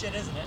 shit, isn't it?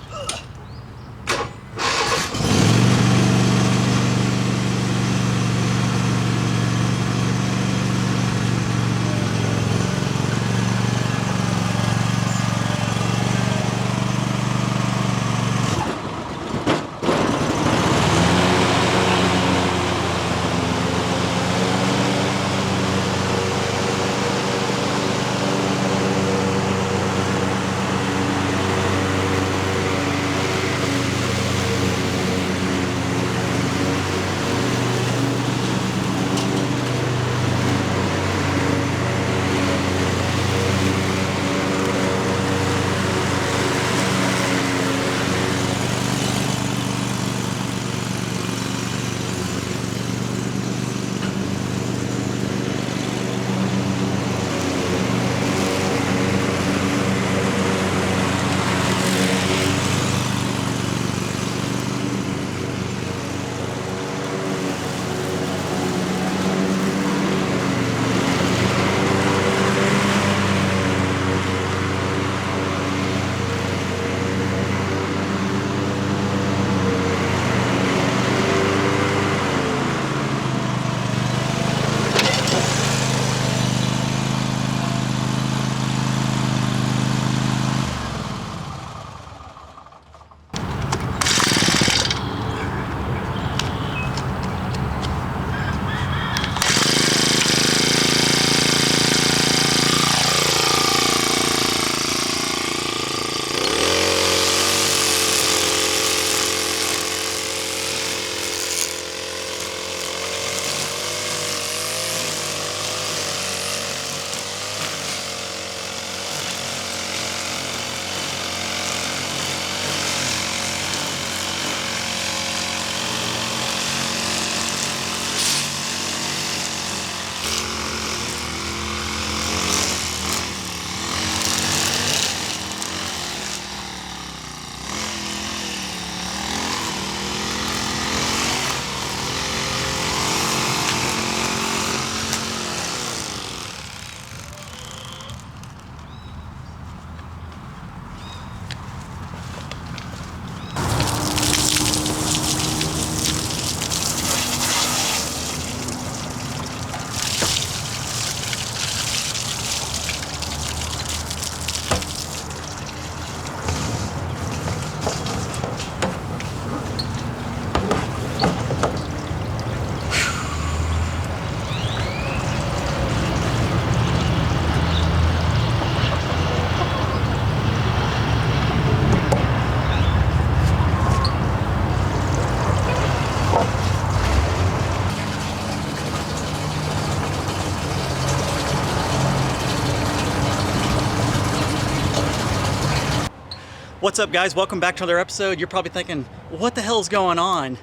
What's up, guys? Welcome back to another episode. You're probably thinking, what the hell's going on?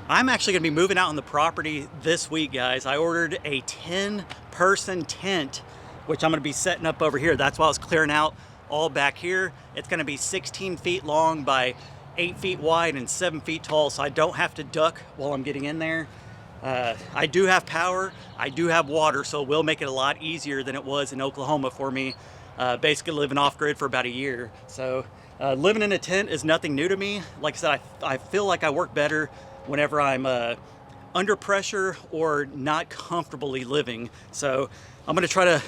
I'm actually gonna be moving out on the property this week, guys. I ordered a 10-person tent, which I'm gonna be setting up over here. That's why I was clearing out all back here. It's gonna be 16 feet long by 8 feet wide and 7 feet tall, so I don't have to duck while I'm getting in there. I do have power, I do have water, so it will make it a lot easier than it was in Oklahoma for me, basically living off-grid for about a year. So living in a tent is nothing new to me. Like I said, I feel like I work better whenever I'm under pressure or not comfortably living. So I'm gonna try to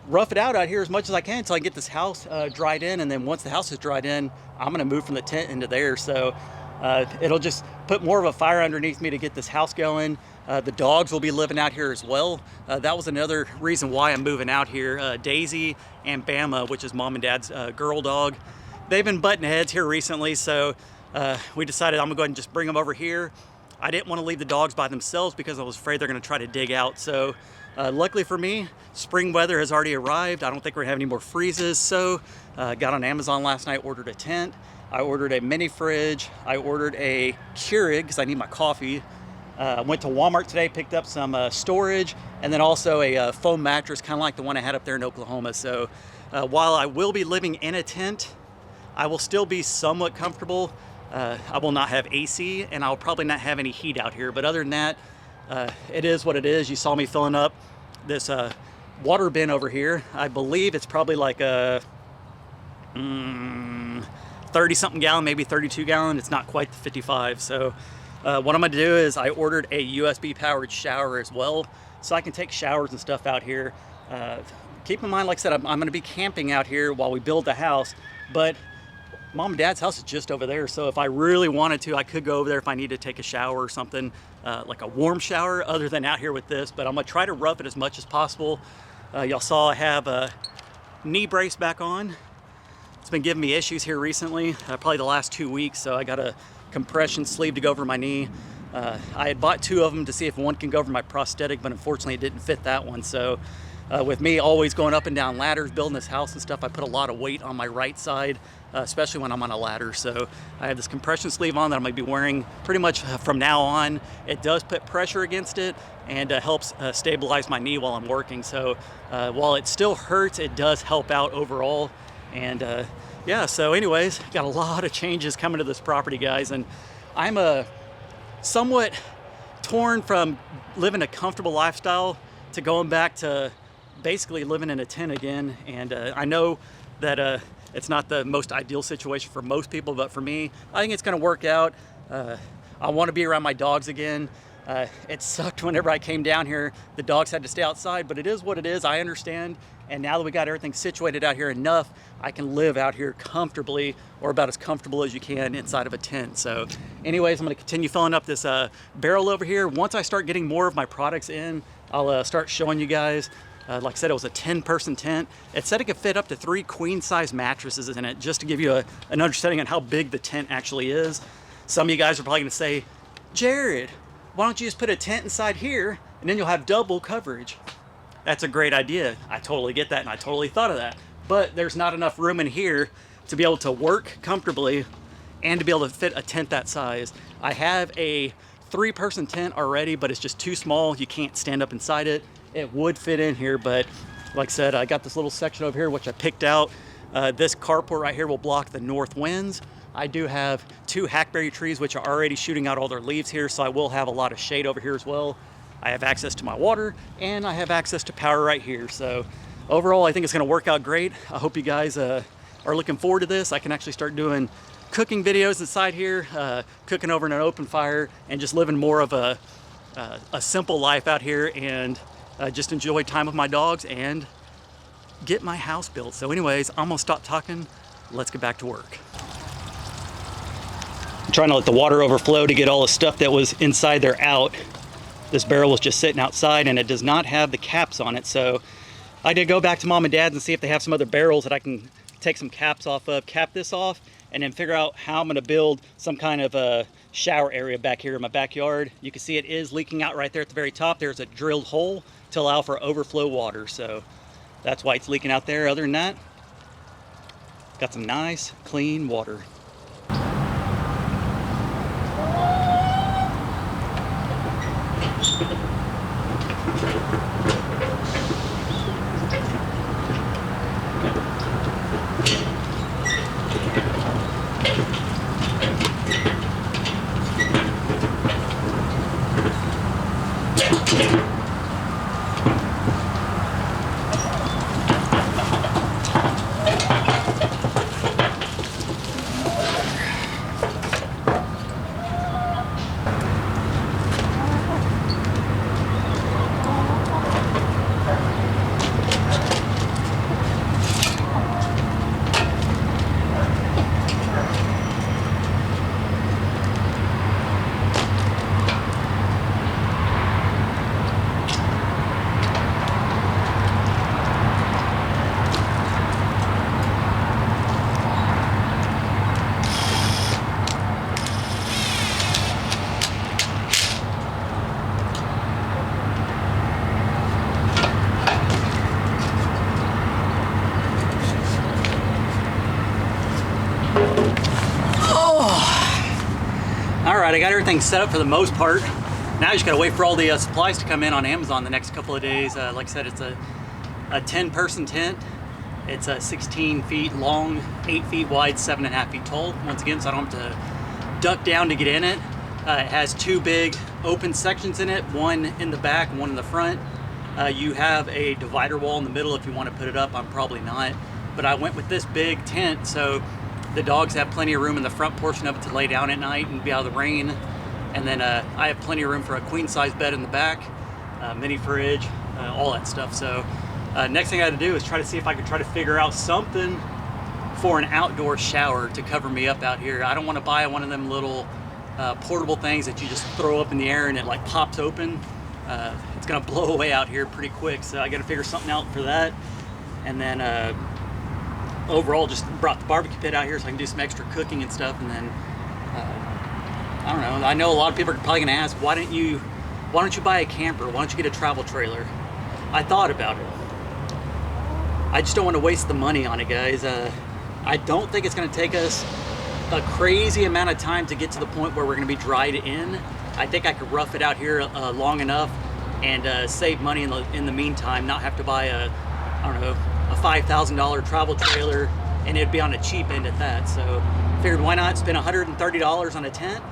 rough it out here as much as I can until I get this house dried in, and then once the house is dried in, I'm gonna move from the tent into there. So it'll just put more of a fire underneath me to get this house going. The dogs will be living out here as well. That was another reason why I'm moving out here. Daisy and Bama, which is mom and dad's girl dog, they've been butting heads here recently, so we decided I'm gonna go ahead and just bring them over here. I didn't want to leave the dogs by themselves because I was afraid they're gonna try to dig out. So luckily for me, spring weather has already arrived. I don't think we're gonna have any more freezes. So got on Amazon last night, ordered a tent. I ordered a mini fridge. I ordered a Keurig because I need my coffee. Went to Walmart today, picked up some storage, and then also a foam mattress, kind of like the one I had up there in Oklahoma. So while I will be living in a tent, I will still be somewhat comfortable. I will not have AC, and I'll probably not have any heat out here. But other than that, it is what it is. You saw me filling up this water bin over here. I believe it's probably like a 30 something gallon, maybe 32 gallon. It's not quite the 55. So what I'm gonna do is I ordered a USB powered shower as well, so I can take showers and stuff out here. Keep in mind, like I said, I'm gonna be camping out here while we build the house, but Mom and Dad's house is just over there. So if I really wanted to, I could go over there if I need to take a shower or something, like a warm shower, other than out here with this. But I'm gonna try to rough it as much as possible. Y'all saw I have a knee brace back on. It's been giving me issues here recently, probably the last 2 weeks. So I got a compression sleeve to go over my knee. I had bought 2 of them to see if one can go over my prosthetic, but unfortunately it didn't fit that one. So with me always going up and down ladders, building this house and stuff, I put a lot of weight on my right side, especially when I'm on a ladder. So I have this compression sleeve on that I'm gonna be wearing pretty much from now on. It does put pressure against it and helps stabilize my knee while I'm working. So while it still hurts, it does help out overall. And yeah, so anyways, got a lot of changes coming to this property, guys. And I'm somewhat torn from living a comfortable lifestyle to going back to basically living in a tent again. And I know that it's not the most ideal situation for most people, but for me, I think it's gonna work out. I wanna be around my dogs again. It sucked whenever I came down here, the dogs had to stay outside, but it is what it is, I understand. And now that we got everything situated out here enough, I can live out here comfortably, or about as comfortable as you can inside of a tent. So anyways, I'm gonna continue filling up this barrel over here. Once I start getting more of my products in, I'll start showing you guys. Like I said, it was a 10-person tent. It said it could fit up to 3 queen-size mattresses in it, just to give you an understanding on how big the tent actually is. Some of you guys are probably gonna say, Jared, why don't you just put a tent inside here and then you'll have double coverage? That's a great idea. I totally get that, and I totally thought of that. But there's not enough room in here to be able to work comfortably and to be able to fit a tent that size. I have a 3-person tent already, but it's just too small. You can't stand up inside it. It would fit in here, but like I said, I got this little section over here which I picked out. This carport right here will block the north winds. I do have 2 hackberry trees which are already shooting out all their leaves here, so I will have a lot of shade over here as well. I have access to my water, and I have access to power right here. So overall, I think it's gonna work out great. I hope you guys are looking forward to this. I can actually start doing cooking videos inside here, cooking over in an open fire, and just living more of a simple life out here, and just enjoy time with my dogs and get my house built. So anyways, I'm gonna stop talking. Let's get back to work. I'm trying to let the water overflow to get all the stuff that was inside there out. This barrel was just sitting outside and it does not have the caps on it. So I did go back to Mom and Dad's and see if they have some other barrels that I can take some caps off of, cap this off, and then figure out how I'm gonna build some kind of a shower area back here in my backyard. You can see it is leaking out right there at the very top. There's a drilled hole to allow for overflow water. So that's why it's leaking out there. Other than that, got some nice, clean water. Alright, I got everything set up for the most part. Now I just gotta wait for all the supplies to come in on Amazon the next couple of days. Like I said, it's a 10-person tent. It's 16 feet long, 8 feet wide, 7.5 feet tall. Once again, so I don't have to duck down to get in it. It has 2 big open sections in it, one in the back, one in the front. You have a divider wall in the middle if you want to put it up. I'm probably not. But I went with this big tent, so The dogs have plenty of room in the front portion of it to lay down at night and be out of the rain. And then I have plenty of room for a queen size bed in the back, mini fridge, all that stuff. So next thing I had to do is try to see if I could try to figure out something for an outdoor shower to cover me up out here. I don't want to buy one of them little portable things that you just throw up in the air and it like pops open. It's gonna blow away out here pretty quick, so I gotta figure something out for that. And then overall just brought the barbecue pit out here so I can do some extra cooking and stuff. And then I don't know, I know a lot of people are probably gonna ask, why don't you buy a camper? Why don't you get a travel trailer? I thought about it. I just don't want to waste the money on it, guys. I don't think it's going to take us a crazy amount of time to get to the point where we're going to be dried in. I think I could rough it out here long enough and save money in the meantime, not have to buy a $5,000 travel trailer, and it'd be on a cheap end at that. So figured why not spend $130 on a tent,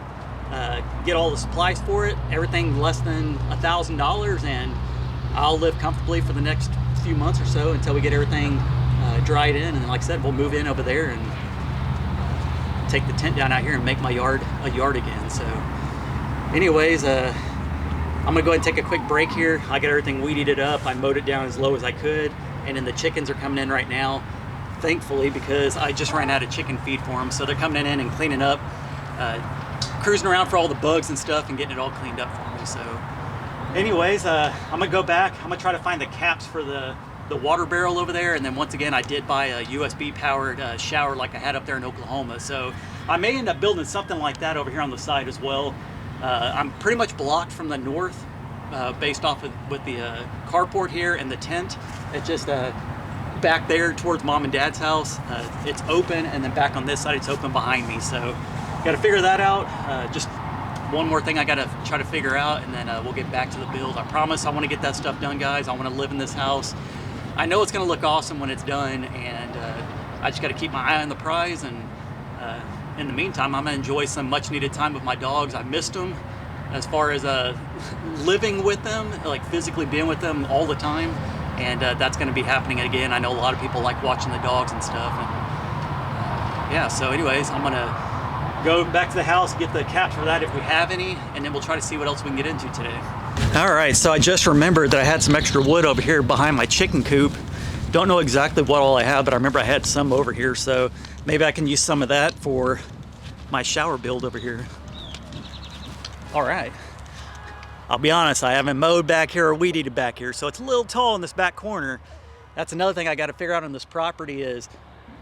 get all the supplies for it, everything less than $1,000, and I'll live comfortably for the next few months or so until we get everything dried in. And like I said, we'll move in over there and take the tent down out here and make my yard a yard again. So anyways, I'm gonna go ahead and take a quick break here. I got everything weeded up. I mowed it down as low as I could, and then the chickens are coming in right now, thankfully, because I just ran out of chicken feed for them. So they're coming in and cleaning up, cruising around for all the bugs and stuff and getting it all cleaned up for me. So anyways, I'm gonna go back. I'm gonna try to find the caps for the water barrel over there. And then once again, I did buy a USB powered shower like I had up there in Oklahoma. So I may end up building something like that over here on the side as well. I'm pretty much blocked from the north based off of with the carport here and the tent. It's just back there towards mom and dad's house. It's open, and then back on this side, it's open behind me. So got to figure that out. Just one more thing I gotta try to figure out, and then we'll get back to the build. I promise I want to get that stuff done, guys. I want to live in this house. I know it's gonna look awesome when it's done, and I just gotta keep my eye on the prize. And in the meantime, I'm gonna enjoy some much needed time with my dogs. I missed them as far as living with them, like physically being with them all the time. And that's gonna be happening again. I know a lot of people like watching the dogs and stuff. And yeah, so anyways, I'm gonna go back to the house, get the caps for that if we have any, and then we'll try to see what else we can get into today. All right, so I just remembered that I had some extra wood over here behind my chicken coop. Don't know exactly what all I have, but I remember I had some over here, so maybe I can use some of that for my shower build over here. All right, I'll be honest, I haven't mowed back here or weed eated back here, so it's a little tall in this back corner. That's another thing I got to figure out on this property, is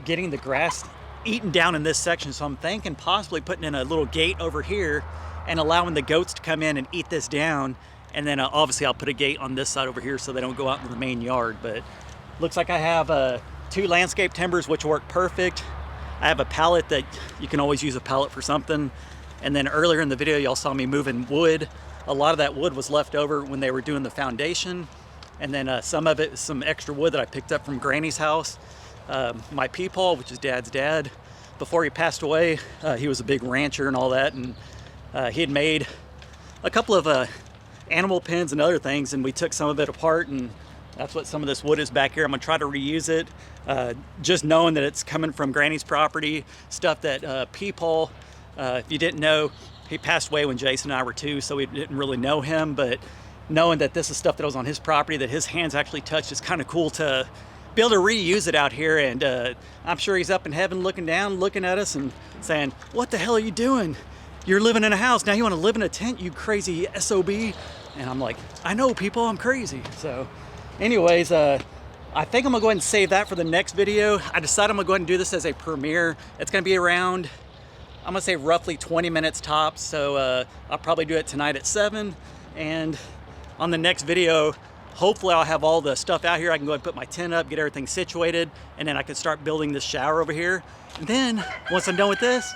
getting the grass eaten down in this section. So I'm thinking possibly putting in a little gate over here and allowing the goats to come in and eat this down. And then obviously I'll put a gate on this side over here so they don't go out into the main yard. But looks like I have 2 landscape timbers, which work perfect. I have a pallet that you can always use a pallet for something. And then earlier in the video, y'all saw me moving wood. A lot of that wood was left over when they were doing the foundation. And then some of it, some extra wood that I picked up from Granny's house. My peepaw, which is Dad's dad, before he passed away, he was a big rancher and all that, and he had made a couple of animal pens and other things, and we took some of it apart, and that's what some of this wood is back here. I'm gonna try to reuse it, just knowing that it's coming from Granny's property, stuff that peepaw, if you didn't know, he passed away when Jason and I were 2, so we didn't really know him, but knowing that this is stuff that was on his property that his hands actually touched, is kind of cool to be able to reuse it out here. And I'm sure he's up in heaven looking down, looking at us and saying, what the hell are you doing? You're living in a house, now you want to live in a tent, you crazy SOB. And I'm like, I know, people, I'm crazy. So anyways, I think I'm gonna go ahead and save that for the next video. I decided I'm gonna go ahead and do this as a premiere. It's gonna be around, I'm gonna say roughly 20 minutes tops. So I'll probably do it tonight at 7. And on the next video, hopefully I'll have all the stuff out here. I can go ahead and put my tent up, get everything situated, and then I can start building this shower over here. And then once I'm done with this,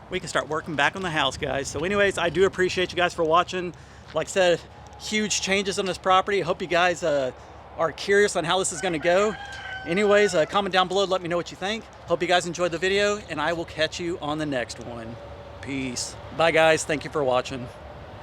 we can start working back on the house, guys. So anyways, I do appreciate you guys for watching. Like I said, huge changes on this property. I hope you guys are curious on how this is gonna go. Anyways, comment down below, let me know what you think. Hope you guys enjoyed the video, and I will catch you on the next one. Peace. Bye, guys. Thank you for watching.